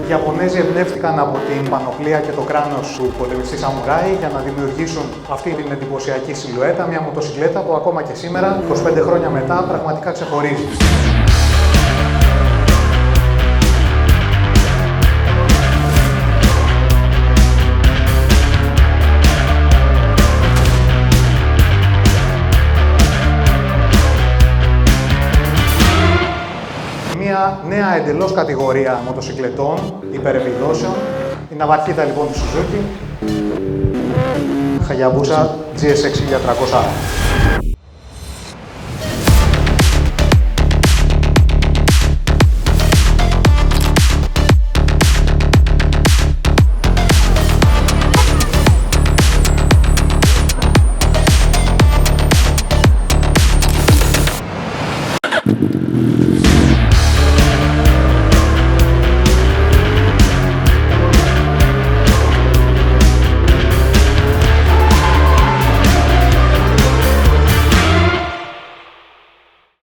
Οι Ιαπωνέζοι εμπνεύστηκαν από την πανοπλία και το κράνος του πολεμιστή Σαμουράι για να δημιουργήσουν αυτή την εντυπωσιακή σιλουέτα, μια μοτοσικλέτα που ακόμα και σήμερα, 25 χρόνια μετά, πραγματικά ξεχωρίζει. Μια νέα εντελώς κατηγορία μοτοσικλετών υπερεπιδόσεων, η ναυαρχίδα λοιπόν του Suzuki, Hayabusa GSX 1300R.